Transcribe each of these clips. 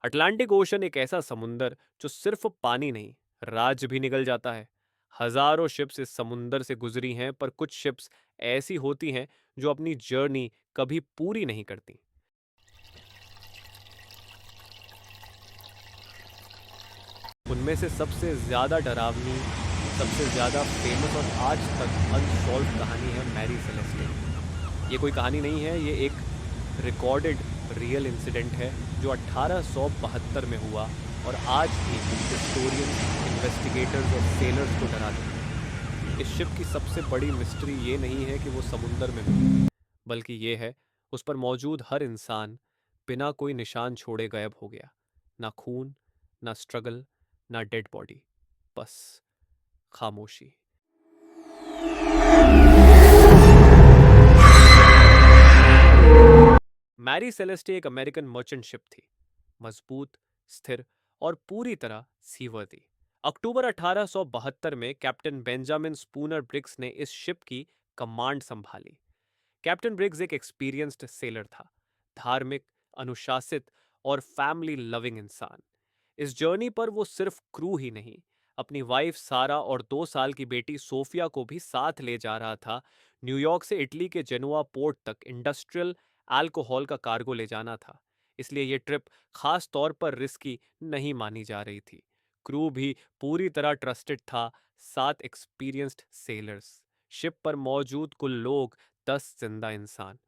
Atlantic ocean एक ऐसा समुंदर जो सिर्फ पानी नहीं, राज्य भी निगल जाता है। हजारों शिप्स इस समुंदर से गुजरी हैं, पर कुछ शिप्स ऐसी होती हैं जो अपनी जर्नी कभी पूरी नहीं करती। उनमें से सबसे ज्यादा डरावनी, सबसे ज्यादा फेमस और आज तक अनसॉल्व कहानी है मैरी सेलेस्टे। ये कोई कहानी नहीं है, ये एक रिकॉर्डेड रियल इंसिडेंट है जो 1872 में हुआ और आज भी हिस्टोरियंस, इन्वेस्टिगेटर्स और सेलर्स को डरा देता है। इस शिप की सबसे बड़ी मिस्ट्री ये नहीं है कि वो समुंदर में मिली, बल्कि ये है उस पर मौजूद हर इंसान बिना कोई निशान छोड़े गायब हो गया। ना खून, ना स्ट्रगल, ना डेड बॉडी, बस खामोशी। मैरी सेलेस्टे एक अमेरिकन मर्चेंट शिप थी, मजबूत, स्थिर और पूरी तरह सीवर्दी। अक्टूबर 1872 में कैप्टन बेंजामिन स्पूनर ब्रिग्स ने इस शिप की कमांड संभाली। कैप्टन ब्रिग्स एक एक्सपीरियंस्ड सेलर था, धार्मिक, अनुशासित और फैमिली लविंग इंसान। इस जर्नी पर वो सिर्फ क्रू ही नहीं, अपनी वाइफ सारा और 2 साल की बेटी सोफिया को भी साथ ले जा रहा था। न्यूयॉर्क से इटली के जेनुआ पोर्ट तक इंडस्ट्रियल अल्कोहल का कार्गो ले जाना था, इसलिए ये ट्रिप खास तौर पर रिस्की नहीं मानी जा रही थी। क्रू भी पूरी तरह ट्रस्टेड था, 7 एक्सपीरियंस्ड सेलर्स, शिप पर मौजूद कुल लोग 10 जिंदा इंसान।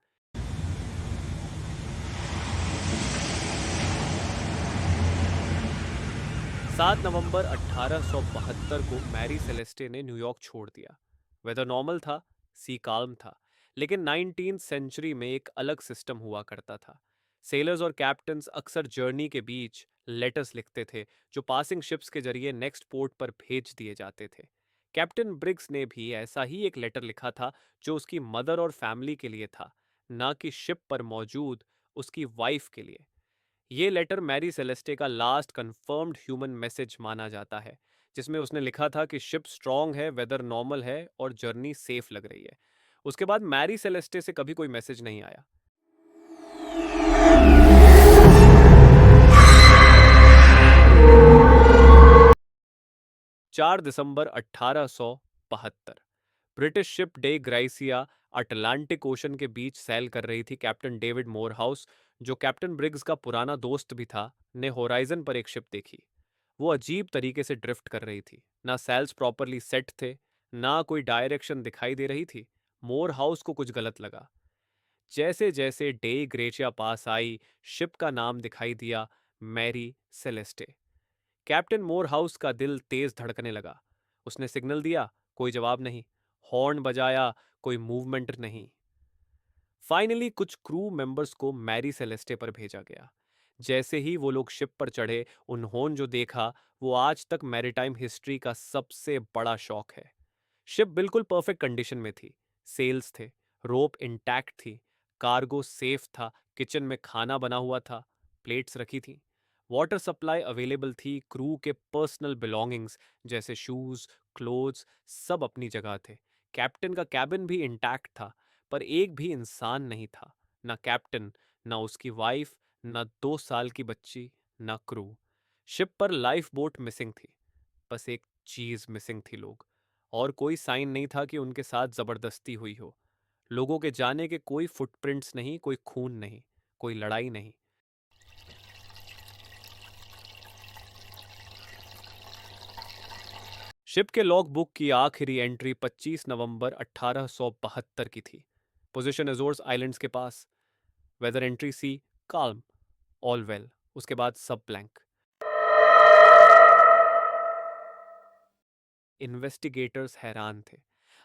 7 नवंबर 1872 को मैरी सेलेस्टे ने न्यूयॉर्क छोड़ दिया। वेदर नॉर्मल था, सी काल्म था, लेकिन 19th सेंचुरी में एक अलग सिस्टम हुआ करता था। सेलर्स और कैप्टन्स अक्सर जर्नी के बीच लेटर्स लिखते थे, जो पासिंग शिप्स के जरिए नेक्स्ट पोर्ट पर भेज दिए जाते थे। कैप्टन ब्रिग्स ने भी ऐसा ही एक लेटर लिखा था, जो उसकी मदर और फैमिली के लिए था, ना कि शिप पर मौजूद उसकी वाइफ के लिए। ये लेटर मैरी सेलेस्टे का लास्ट कंफर्म्ड ह्यूमन मैसेज माना जाता है, जिसमें उसने लिखा था कि शिप स्ट्रांग है, वेदर नॉर्मल है और जर्नी सेफ लग रही है। उसके बाद मैरी सेलेस्टे से कभी कोई मैसेज नहीं आया। 4 दिसंबर 1872 British ship Dei Gratia Atlantic Ocean के बीच सैल कर रही थी। कैप्टन डेविड मोरहाउस, जो कैप्टन ब्रिग्स का पुराना दोस्त भी था, ने होराइजन पर एक शिप देखी। वो अजीब तरीके से ड्रिफ्ट कर रही थी, ना सेल्स प्रॉपरली सेट थे, ना कोई डायरेक्शन दिखाई दे रही थी। मोर हाउस को कुछ गलत लगा। जैसे जैसे डे ग्रेचिया पास आई, शिप का नाम दिखाई दिया, मैरी सेलेस्टे। कैप्टन मोर हाउस का दिल तेज धड़कने लगा। उसने सिग्नल दिया, कोई जवाब नहीं। हॉर्न बजाया, कोई मूवमेंट नहीं। फाइनली कुछ क्रू मेंबर्स को मैरी सेलेस्टे पर भेजा गया। जैसे ही वो लोग शिप पर चढ़े, उन्होंने जो देखा वो आज तक मैरीटाइम हिस्ट्री का सबसे बड़ा शॉक है। शिप बिल्कुल परफेक्ट कंडीशन में थी। सेल्स थे, रोप इंटैक्ट थी, कार्गो सेफ था, किचन में खाना बना हुआ था, प्लेट्स रखी थी, वाटर सप्लाई अवेलेबल थी, क्रू के पर्सनल बिलोंगिंग्स जैसे शूज, क्लोथ्स सब अपनी जगह थे। कैप्टन का कैबिन भी इंटैक्ट था, पर एक भी इंसान नहीं था। ना कैप्टन, ना उसकी वाइफ, ना 2 साल की बच्ची, ना क्रू। शिप पर लाइफ बोट मिसिंग थी, बस एक चीज मिसिंग थी, लोग। और कोई साइन नहीं था कि उनके साथ जबरदस्ती हुई हो। लोगों के जाने के कोई फुटप्रिंट्स नहीं, कोई खून नहीं, कोई लड़ाई नहीं। शिप के लॉग बुक की आखिरी एंट्री 25 नवंबर 1872 की थी। पोजीशन एजोर्स आइलैंड्स के पास। वेदर एंट्री सी काल्म, ऑल वेल। उसके बाद सब ब्लैंक। इन्वेस्टिगेटर्स हैरान थे।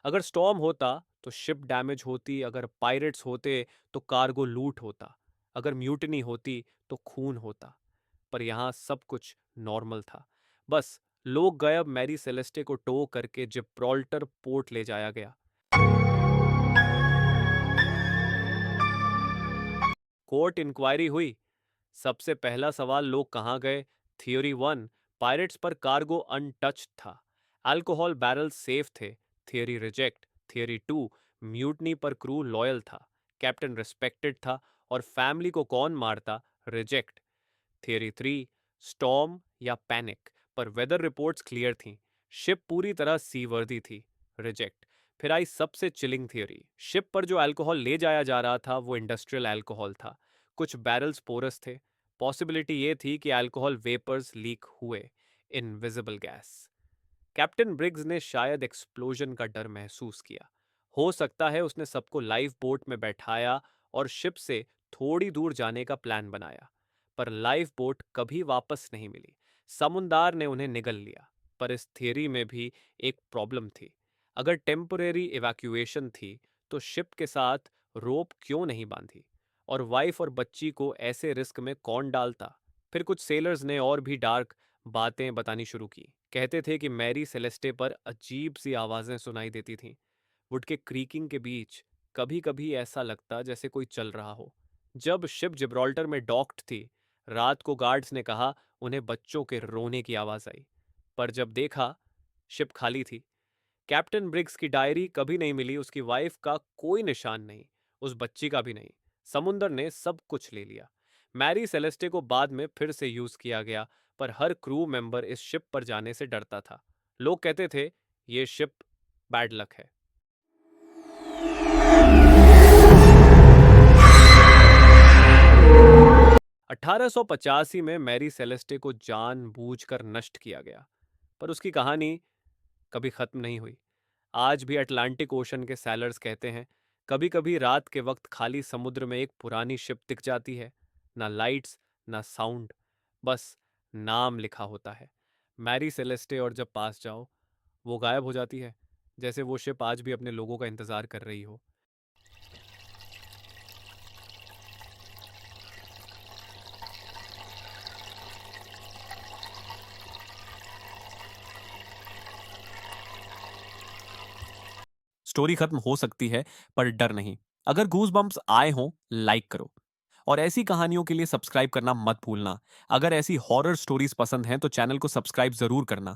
अगर स्टॉर्म होता तो शिप डैमेज होती, अगर पायरेट्स होते तो कार्गो लूट होता, अगर म्यूटिनी होती तो खून होता। पर यहां सब कुछ नॉर्मल था। बस लोग गायब मैरी सेलेस्टे को टो करके जिब्राल्टर पोर्ट ले जाया गया। कोर्ट इंक्वायरी हुई। सबसे पहला सवाल, लोग कहाँ गए? थियोरी वन, पायरेट्स पर कार्गो अनटच्ड था, अल्कोहल बैरल सेफ थे। Theory reject. Theory two, mutiny पर क्रू लॉयल था, कैप्टन रिस्पेक्टेड था और फैमिली को कौन मारता? रिजेक्ट। थियरी 3, स्टॉर्म या पैनिक, पर वेदर रिपोर्ट्स क्लियर थीं। शिप पूरी तरह सीवर्दी थी, रिजेक्ट। फिर आई सबसे चिलिंग थियरी, शिप पर जो अल्कोहल ले जाया जा रहा था वो इंडस्ट्रियल अल्कोहल था। कुछ बैरल्स पोरस थे। पॉसिबिलिटी ये थी कि अल्कोहल वेपर्स लीक हुए, इनविजिबल गैस। कैप्टन ब्रिग्स ने शायद एक्सप्लोजन का डर महसूस किया। हो सकता है उसने सबको लाइफ बोट में बैठाया और शिप से थोड़ी दूर जाने का प्लान बनाया। पर लाइफ बोट कभी वापस नहीं मिली। समुंदर ने उन्हें निगल लिया। पर इस थियरी में भी एक प्रॉब्लम थी। अगर टेम्परेरी इवैक्यूएशन थी तो शिप के साथ रोप क्यों नहीं बांधी? और वाइफ और बच्ची को ऐसे रिस्क में कौन डालता? फिर कुछ सेलर्स ने और भी डार्क बातें बतानी शुरू की। कहते थे कि मैरी सेलेस्टे पर अजीब सी आवाजें सुनाई देती थीं। वुड के क्रीकिंग के बीच कभी कभी ऐसा लगता जैसे कोई चल रहा हो। जब शिप जिब्राल्टर में डॉक्ड थी, रात को गार्ड्स ने कहा उन्हें बच्चों के रोने की आवाज आई। पर जब देखा, शिप खाली थी। कैप्टन ब्रिग्स की डायरी कभी नहीं मिली, उसकी वाइफ का कोई निशान नहीं, उस बच्ची का भी नहीं। समुंदर ने सब कुछ ले लिया। मैरी सेलेस्टे को बाद में फिर से यूज किया गया, पर हर क्रू मेंबर इस शिप पर जाने से डरता था। लोग कहते थे ये शिप बैड लक है। 1885 में मैरी सेलेस्टे को जानबूझकर नष्ट किया गया, पर उसकी कहानी कभी खत्म नहीं हुई। आज भी अटलांटिक ओशन के सैलर्स कहते हैं कभी कभी रात के वक्त खाली समुद्र में एक पुरानी शिप दिख जाती है। ना लाइट्स, ना साउंड, बस नाम लिखा होता है, मैरी सेलेस्टे, और जब पास जाओ वो गायब हो जाती है, जैसे वो शिप आज भी अपने लोगों का इंतजार कर रही हो। स्टोरी खत्म हो सकती है, पर डर नहीं। अगर गूज बम्प्स आए हों, लाइक करो। और ऐसी कहानियों के लिए सब्सक्राइब करना मत भूलना। अगर ऐसी हॉरर स्टोरीज पसंद हैं तो चैनल को सब्सक्राइब जरूर करना।